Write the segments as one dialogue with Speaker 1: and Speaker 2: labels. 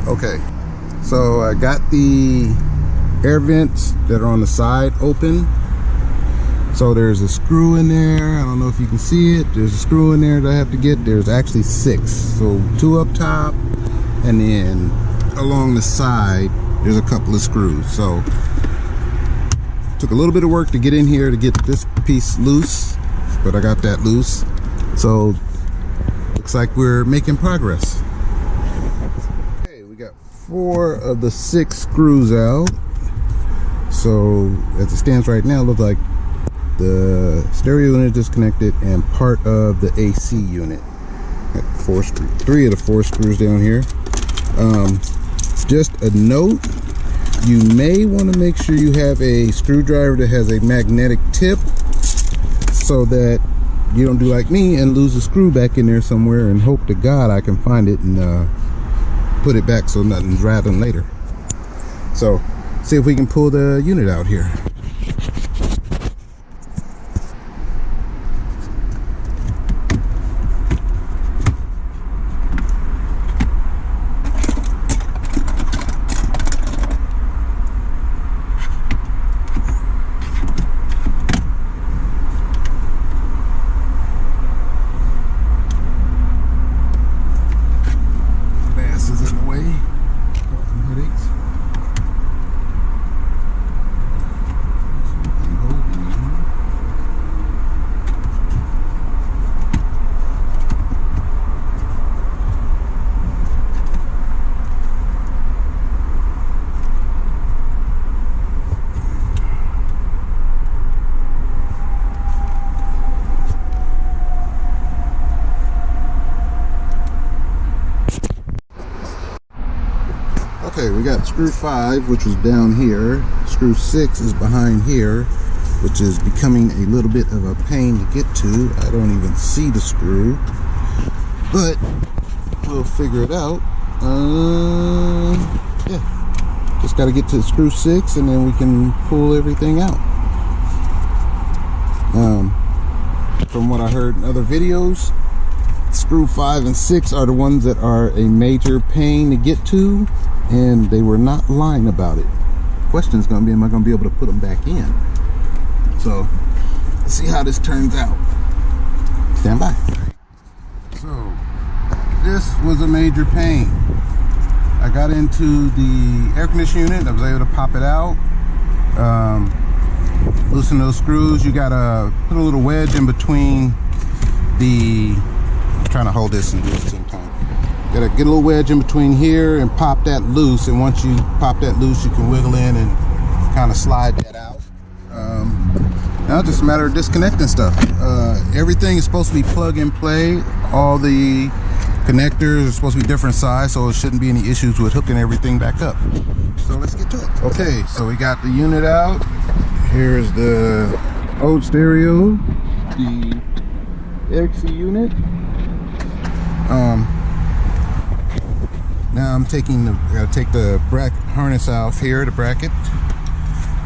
Speaker 1: Okay, so I got the air vents that are on the side open. So there's a screw in there. I don't know if you can see it. There's a screw in there that I have to get. There's actually 6. So 2 up top, and then along the side there's a couple of screws. So took a little bit of work to get in here to get this piece loose, but I got that loose. So looks like we're making progress. Okay, we got 4 of the 6 screws out. So as it stands right now, it looks like the stereo unit disconnected and part of the AC unit. Got 3 of the 4 screws down here. Just a note, you may want to make sure you have a screwdriver that has a magnetic tip, so that you don't do like me and lose a screw back in there somewhere and hope to God I can find it and put it back so nothing's rattling later. So see if we can pull the unit out here. Okay, we got screw 5, which was down here. Screw 6 is behind here, which is becoming a little bit of a pain to get to. I don't even see the screw, but we'll figure it out. Yeah, just got to get to screw 6 and then we can pull everything out. From what I heard in other videos, screw 5 and 6 are the ones that are a major pain to get to, and they were not lying about it. Question is going to be, am I going to be able to put them back in? So let's see how this turns out. Stand by. So this was a major pain. I got into the air conditioning unit. I was able to pop it out, loosen those screws. You got to put a little wedge in between the, I'm trying to hold this and do it at the same time. Gotta get a little wedge in between here and pop that loose, and once you pop that loose, you can wiggle in and kind of slide that out. Now it's just a matter of disconnecting stuff. Everything is supposed to be plug and play. All the connectors are supposed to be different size, so it shouldn't be any issues with hooking everything back up. So let's get to it. Okay, so we got the unit out. Here's the old stereo, the XC unit. Now I'm taking I gotta take the bracket harness off here, the bracket.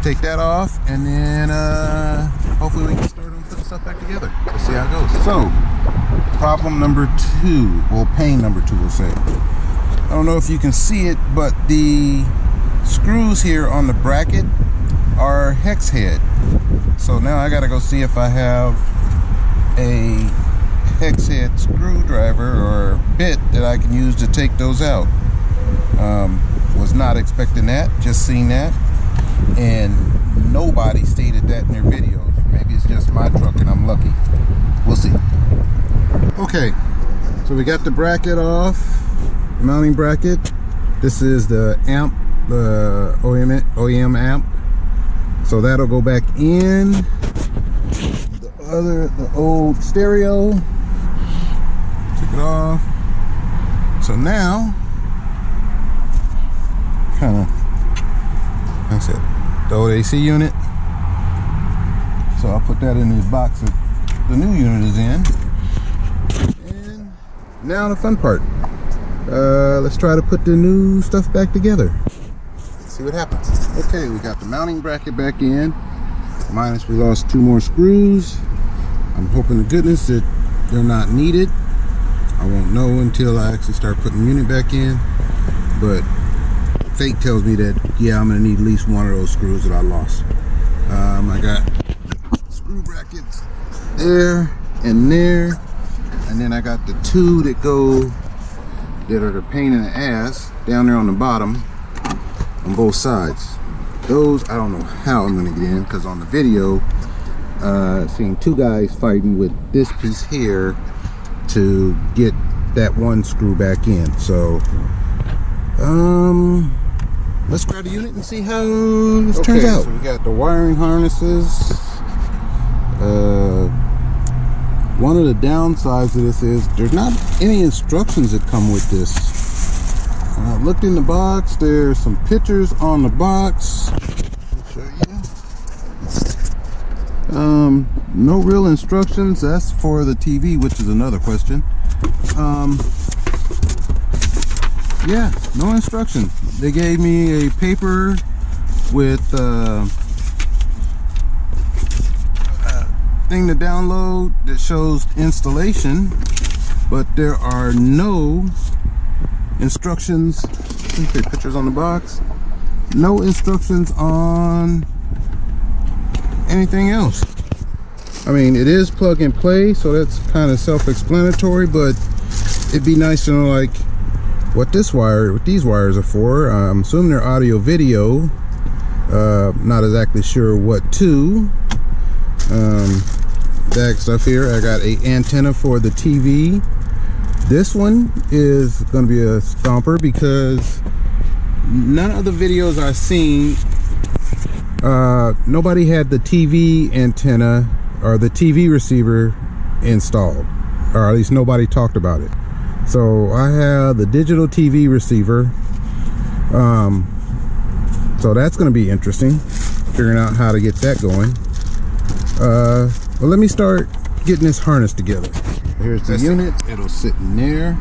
Speaker 1: Take that off, and then hopefully we can start on putting stuff back together. Let's see how it goes. So, problem number 2, well, pain number 2, we'll say. I don't know if you can see it, but the screws here on the bracket are hex head. So now I gotta go see if I have a hex head screwdriver or bit that I can use to take those out. Was not expecting that, just seen that, and nobody stated that in their videos. Maybe it's just my truck and I'm lucky. We'll see. Okay, so we got the bracket off, the mounting bracket. This is the amp, the OEM amp. So that'll go back in the old stereo. Took it off. So now, kind of, like I said, the old AC unit. So I'll put that in the box that the new unit is in. And now the fun part. Let's try to put the new stuff back together. Let's see what happens. Okay, we got the mounting bracket back in. Minus we lost 2 more screws. I'm hoping to goodness that they're not needed. I won't know until I actually start putting the unit back in. but fate tells me that, yeah, I'm gonna need at least one of those screws that I lost. I got screw brackets there and there, and then I got the two that are the pain in the ass down there on the bottom on both sides. Those I don't know how I'm gonna get in, because on the video seeing two guys fighting with this piece here to get that one screw back in. So let's grab the unit and see how this turns out. So we got the wiring harnesses. One of the downsides of this is there's not any instructions that come with this. I looked in the box, there's some pictures on the box. I'll show you. No real instructions. That's for the TV, which is another question. Yeah, no instruction. They gave me a paper with thing to download that shows installation, but there are no instructions. I think there are pictures on the box. No instructions on anything else. I mean, it is plug and play, so that's kind of self-explanatory, but it'd be nice to know like what these wires are for. I'm assuming they're audio video. Not exactly sure what to. That stuff here. I got an antenna for the TV. This one is going to be a stomper because none of the videos I've seen, nobody had the TV antenna or the TV receiver installed, or at least nobody talked about it. So I have the digital TV receiver, so that's going to be interesting, figuring out how to get that going. Well, let me start getting this harness together. Here's the unit. It'll sit in there,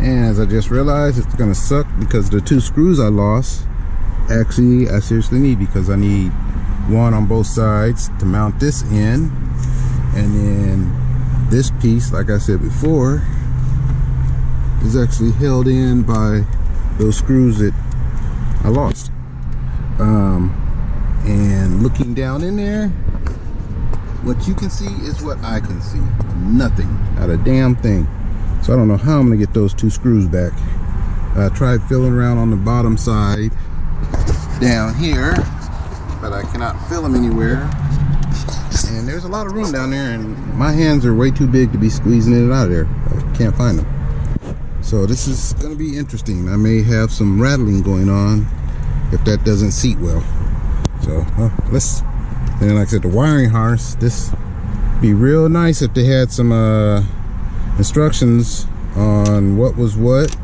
Speaker 1: and as I just realized, it's going to suck because the two screws I lost, actually I seriously need, because I need one on both sides to mount this in, and then this piece, like I said before, is actually held in by those screws that I lost. And looking down in there, what you can see is what I can see. Nothing, not a damn thing. So I don't know how I'm gonna get those two screws back. I tried feeling around on the bottom side down here, but I cannot feel them anywhere. And there's a lot of room down there, and my hands are way too big to be squeezing it out of there. I can't find them. So this is gonna be interesting. I may have some rattling going on if that doesn't seat well. So let's, and like I said, the wiring harness, this be real nice if they had some instructions on what was what,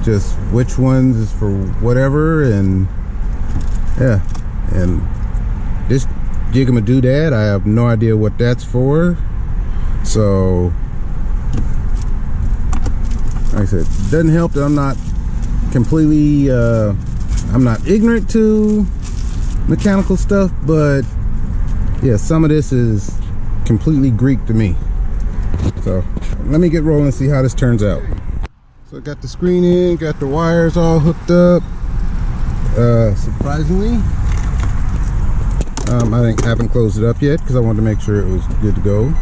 Speaker 1: just which ones is for whatever. And yeah, and this jiggamadoo-dad, I have no idea what that's for. So like I said, it doesn't help that I'm not completely I'm not ignorant to mechanical stuff, but yeah, some of this is completely Greek to me. So let me get rolling and see how this turns out. So I got the screen in, got the wires all hooked up. Surprisingly, I haven't closed it up yet because I wanted to make sure it was good to go.